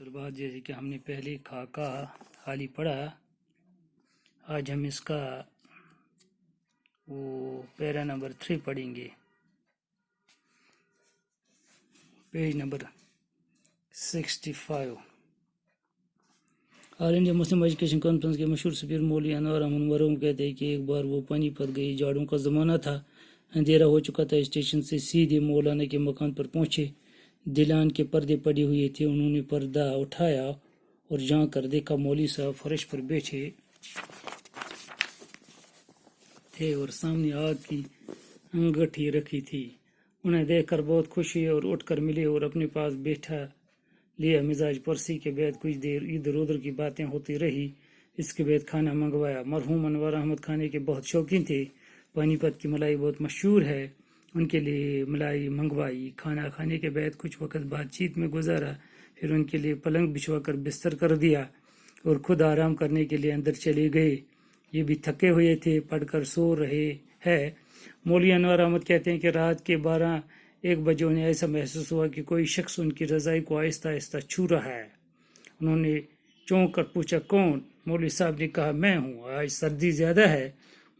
طلباء جیسے کہ ہم نے پہلے خاکہ حالی پڑھا، آج ہم اس کا وہ پیرا نمبر 3 پڑھیں گے، پیج نمبر 65۔ آل انڈیا مسلم ایجوکیشن کانفرنس کے مشہور سفیر مولوی انوار احمد مرحوم کہتے ہیں کہ ایک بار وہ پانی پت گئی، جھاڑوں کا زمانہ تھا، اندھیرا ہو چکا تھا، اسٹیشن سے سیدھے مولانا کے مکان پر پہنچے، دلان کے پردے پڑے ہوئے تھے، انہوں نے پردہ اٹھایا اور جھانک کر دیکھا مولوی صاحب فرش پر بیٹھے تھے اور سامنے آگ کی انگٹھی رکھی تھی۔ انہیں دیکھ کر بہت خوش ہوئے اور اٹھ کر ملے اور اپنے پاس بیٹھا لیا۔ مزاج پرسی کے بعد کچھ دیر ادھر ادھر کی باتیں ہوتی رہی، اس کے بعد کھانا منگوایا۔ مرحوم انوار احمد کھانے کے بہت شوقین تھے، پانی پت کی ملائی بہت مشہور ہے، ان کے لیے ملائی منگوائی۔ کھانا کھانے کے بعد کچھ وقت بات چیت میں گزارا، پھر ان کے لیے پلنگ بچھوا کر بستر کر دیا اور خود آرام کرنے کے لیے اندر چلے گئے۔ یہ بھی تھکے ہوئے تھے، پڑھ کر سو رہے ہیں۔ مولوی انوار احمد کہتے ہیں کہ رات کے 12-1 بجے انہیں ایسا محسوس ہوا کہ کوئی شخص ان کی رضائی کو آہستہ آہستہ چھو رہا ہے۔ انہوں نے چونک کر پوچھا، کون؟ مولوی صاحب نے کہا، میں ہوں، آج سردی زیادہ ہے،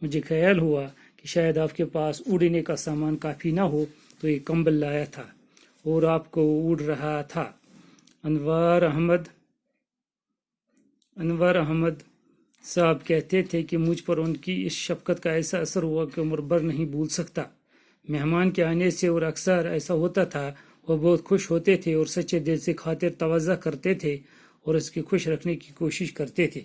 مجھے خیال ہوا کہ شاید آپ کے پاس اڑنے کا سامان کافی نہ ہو تو ایک کمبل لایا تھا اور آپ کو اڑ رہا تھا۔ انوار احمد صاحب کہتے تھے کہ مجھ پر ان کی اس شفقت کا ایسا اثر ہوا کہ عمر بھر نہیں بھول سکتا۔ مہمان کے آنے سے اور اکثر ایسا ہوتا تھا، وہ بہت خوش ہوتے تھے اور سچے دل سے خاطر تواضع کرتے تھے اور اس کی خوش رکھنے کی کوشش کرتے تھے۔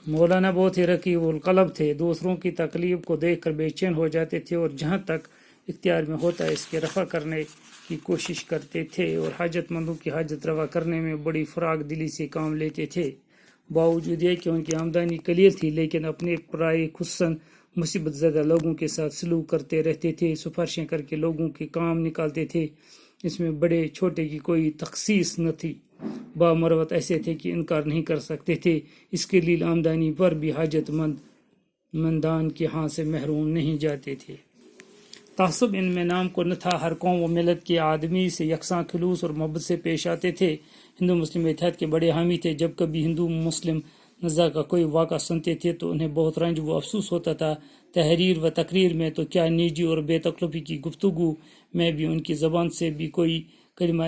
مولانا بہت ہی رقیق القلب تھے، دوسروں کی تکلیف کو دیکھ کر بے چین ہو جاتے تھے اور جہاں تک اختیار میں ہوتا اس کے رفع کرنے کی کوشش کرتے تھے اور حاجت مندوں کی حاجت روا کرنے میں بڑی فراغ دلی سے کام لیتے تھے۔ باوجود یہ کہ ان کی آمدنی قلیل تھی، لیکن اپنے پرائے خصوصاً مصیبت زدہ لوگوں کے ساتھ سلوک کرتے رہتے تھے، سفارشیں کر کے لوگوں کے کام نکالتے تھے، اس میں بڑے چھوٹے کی کوئی تخصیص نہ تھی۔ بامروت ایسے تھے کہ انکار نہیں کر سکتے تھے، اس کے لیے آمدنی پر بھی حاجت مندان کے ہاں سے محروم نہیں جاتے تھے۔ تعصب ان میں نام کو نہ تھا، ہر قوم و ملت کے آدمی سے یکساں خلوص اور محبت سے پیش آتے تھے، ہندو مسلم اتحاد کے بڑے حامی تھے۔ جب کبھی ہندو مسلم نزاع کا کوئی واقعہ سنتے تھے تو انہیں بہت رنج و افسوس ہوتا تھا، تحریر و تقریر میں تو کیا نجی اور بے تکلفی کی گفتگو میں بھی ان کی زبان سے بھی کوئی کلمہ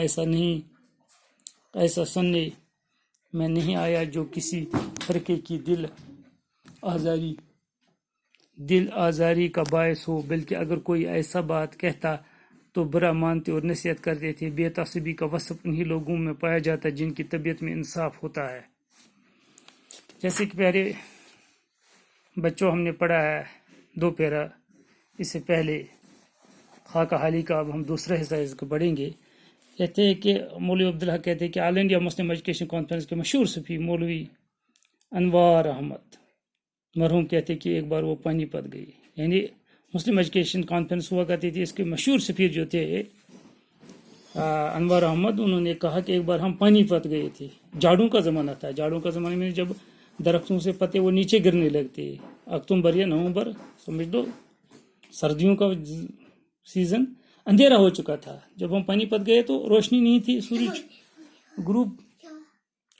ایسا سننے میں نہیں آیا جو کسی فرقے کی دل آزاری کا باعث ہو، بلکہ اگر کوئی ایسا بات کہتا تو برا مانتے اور نصیحت کرتے تھے۔ بے تعصبی کا وصف انہی لوگوں میں پایا جاتا ہے جن کی طبیعت میں انصاف ہوتا ہے۔ جیسے کہ پہلے بچوں ہم نے پڑھا ہے 2 پیرا، اس سے پہلے خاکہ حالی کا، اب ہم دوسرا حصہ اس کو پڑھیں گے۔ کہتے ہیں کہ مولوی عبدالحق کہتے ہیں کہ آل انڈیا مسلم ایجوکیشن کانفرنس کے مشہور صوفی مولوی انوار احمد مرحوم کہتے ہیں کہ ایک بار وہ پانی پت گئی، یعنی مسلم ایجوکیشن کانفرنس ہوا کرتی تھی، اس کے مشہور سفیر جو تھے انوار احمد، انہوں نے کہا کہ ایک بار ہم پانی پت گئے تھے، جھاڑوں کا زمانہ تھا۔ جھاڑوں کا زمانے میں جب درختوں سے پتے وہ نیچے گرنے لگتے، اکتوبر یا نومبر سمجھ لو، سردیوں کا سیزن، اندھیرا ہو چکا تھا۔ جب ہم پانی پت گئے تو روشنی نہیں تھی، سورج غروب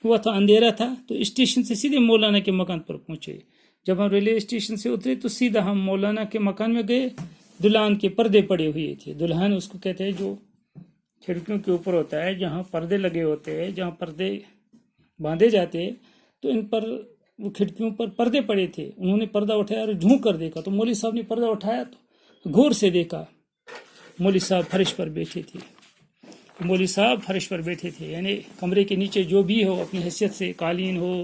ہوا تھا، اندھیرا تھا، تو اسٹیشن سے سیدھے مولانا کے مکان پر پہنچے۔ جب ہم ریلوے اسٹیشن سے اترے تو سیدھا ہم مولانا کے مکان میں گئے، دلہن کے پردے پڑے ہوئے تھے۔ دلہن اس کو کہتے ہیں جو کھڑکیوں کے اوپر ہوتا ہے، جہاں پردے لگے ہوتے ہیں، جہاں پردے باندھے جاتے ہیں، تو ان پر وہ کھڑکیوں پر پردے پڑے تھے۔ انہوں نے پردہ اٹھایا اور جھونک کر دیکھا تو مولوی صاحب نے پردہ اٹھایا تو غور سے دیکھا، مولوی صاحب فرش پر بیٹھے تھے۔ مولوی صاحب فرش پر بیٹھے تھے، یعنی کمرے کے نیچے جو بھی ہو اپنی حیثیت سے، قالین ہو،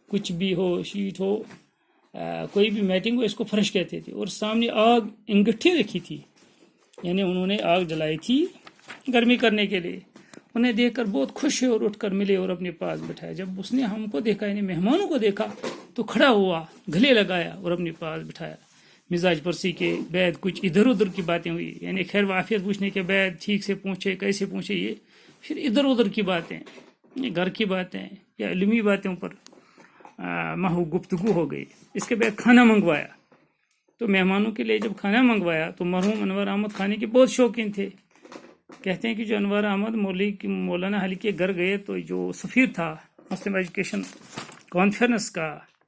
کچھ بھی ہو، شیٹ ہو، کوئی بھی میٹنگ ہو، اس کو فرش کہتے تھے، اور سامنے آگ انگٹھی رکھی تھی، یعنی انہوں نے آگ جلائی تھی گرمی کرنے کے لیے۔ انہیں دیکھ کر بہت خوش ہوئے اور اٹھ کر ملے اور اپنے پاس بٹھایا۔ جب اس نے ہم کو دیکھا، یعنی مہمانوں کو دیکھا، تو کھڑا ہوا، گلے لگایا اور اپنے پاس بٹھایا۔ مزاج پرسی کے بعد کچھ ادھر ادھر کی باتیں ہوئی، یعنی خیر و عافیت پوچھنے کے بعد ٹھیک سے پوچھے، کیسے پوچھے، یہ پھر ادھر ادھر کی باتیں، گھر کی باتیں یا علمی باتوں پر محو گفتگو ہو گئی۔ اس کے بعد کھانا منگوایا، تو مہمانوں کے لیے جب کھانا منگوایا تو مرحوم انوار احمد کھانے کے بہت شوقین تھے، کہتے ہیں کہ جو انوار احمد مولانا حالی کے گھر گئے تو جو سفیر تھا مسلم ایجوکیشن کانفرنس کا،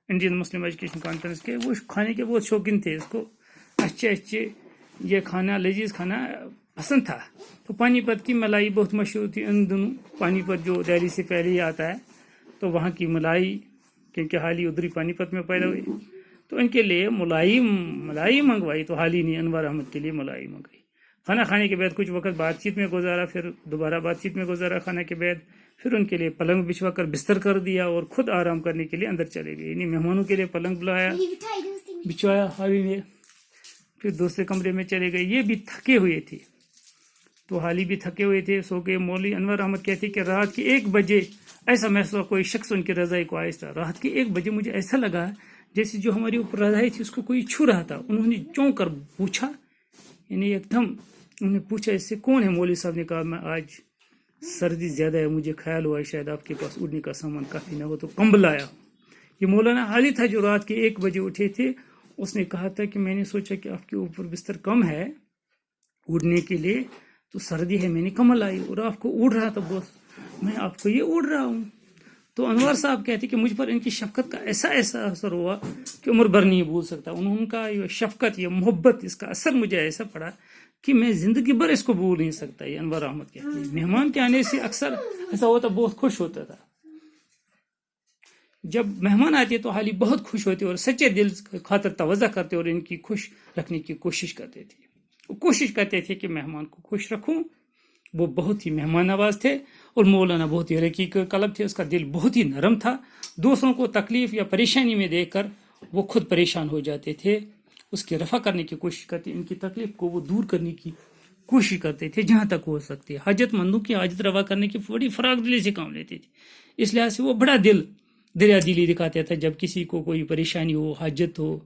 انڈین مسلم ایجوکیشن کانفرنس کے، وہ کھانے کے بہت شوقین تھے، اس کو اچھے یہ کھانا، لذیذ کھانا پسند تھا. تو پانی پت کی ملائی بہت مشہور تھی ان دنوں. پانی پت جو دہلی سے پہلے ہی آتا ہے، تو وہاں کی ملائی، کیونکہ حالی ادھری پانی پت میں پیدا ہوئی، تو ان کے لیے ملائی منگوائی. تو حالی نے انوار احمد کے لیے ملائی منگوائی. کھانا کھانے کے بعد کچھ وقت بات چیت میں گزارا، پھر دوبارہ بات چیت میں گزارا کھانا کے بعد. پھر ان کے لیے پلنگ بچھوا کر بستر کر دیا اور خود آرام کرنے کے لیے اندر چلے گئے. یعنی مہمانوں کے لیے پلنگ بلایا، بچھوایا حالی نے، پھر دوسرے کمرے میں چلے گئے. یہ بھی تھکے ہوئے تھے، تو حالی بھی تھکے ہوئے تھے، سو گئے. مولوی انوار احمد کہتے کہ رات کے 1 بجے ایسا محسوس ہوا کوئی شخص ان کی رضائی کو آہستہ. رات کے 1 بجے مجھے ایسا لگا جیسے جو ہماری اوپر رضائی تھی اس کو کوئی چھو رہا تھا. انہوں نے چونک کر پوچھا، یعنی ایک دم انہوں نے پوچھا اس سے کون ہے؟ مولوی صاحب نے کہا میں آج سردی زیادہ ہے، مجھے خیال ہوا شاید آپ کے پاس اڑنے کا سامان کافی نہ ہو تو کمبل آیا. یہ مولانا حالی تھا جو رات کے 1 بجے اٹھے تھے. اس نے کہا تھا کہ میں نے سوچا کہ آپ کے اوپر بستر کم ہے اڑنے کے لیے، تو سردی ہے، میں نے کمبل لائی اور آپ کو اڑ رہا تھا بہت، میں آپ کو یہ اڑ رہا ہوں. تو انوار صاحب کہتے کہ مجھ پر ان کی شفقت کا ایسا اثر ہوا کہ عمر بھر نہیں بھول سکتا. ان کا یہ شفقت، یہ محبت، اس کا اثر مجھے ایسا پڑا کہ میں زندگی بھر اس کو بھول نہیں سکتا. یہ انوار احمد کہتے ہیں مہمان کے آنے سے اکثر ایسا ہوتا، بہت خوش ہوتا تھا. جب مہمان آتے تو حالی بہت خوش ہوتے اور سچے دل خاطر توجہ کرتے اور ان کی خوش رکھنے کی کوشش کرتے تھے. وہ کوشش کرتے تھے کہ مہمان کو خوش رکھوں. وہ بہت ہی مہمان نواز تھے اور مولانا بہت ہی رقیق قلب تھے. اس کا دل بہت ہی نرم تھا. دوسروں کو تکلیف یا پریشانی میں دیکھ کر وہ خود پریشان ہو جاتے تھے، اس کی رفع کرنے کی کوشش کرتے، ان کی تکلیف کو وہ دور کرنے کی کوشش کرتے تھے جہاں تک ہو سکتے. حاجت مندوں کی حاجت روا کرنے کی بڑی فراغ دلی سے کام لیتے تھے. اس لحاظ سے وہ بڑا دریا دلی دکھاتا تھا. جب کسی کو کوئی پریشانی ہو، حاجت ہو،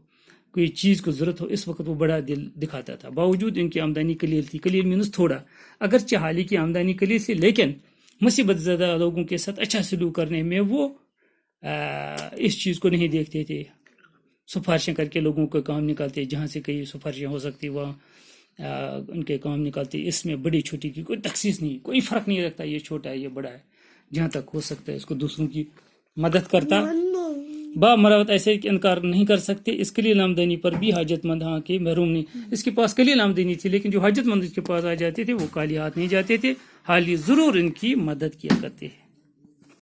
کوئی چیز کو ضرورت ہو، اس وقت وہ بڑا دل دکھاتا تھا. باوجود ان کی آمدنی قلیل تھی، قلیل مینس تھوڑا، اگرچہ حالی کی آمدنی قلیل تھی لیکن مصیبت زدہ لوگوں کے ساتھ اچھا سلوک کرنے میں وہ اس چیز کو نہیں دیکھتے تھے. سفارشیں کر کے لوگوں کو کام نکالتے، جہاں سے کئی سفارشیں ہو سکتی وہاں ان کے کام نکالتے. اس میں بڑی چھوٹی کی کوئی تخصیص نہیں، کوئی فرق نہیں رکھتا یہ چھوٹا ہے یہ بڑا ہے. جہاں تک ہو سکتا ہے اس کو دوسروں کی مدد کرتا. با مراوت ایسے کہ انکار نہیں کر سکتے. اس قلیل آمدنی پر بھی حاجت مند ہاں کے محروم نہیں. اس کے پاس قلیل آمدنی تھی لیکن جو حاجت مند اس کے پاس آ جاتے تھے وہ خالی ہاتھ نہیں جاتے تھے. حالی ضرور ان کی مدد کیا کرتے ہیں.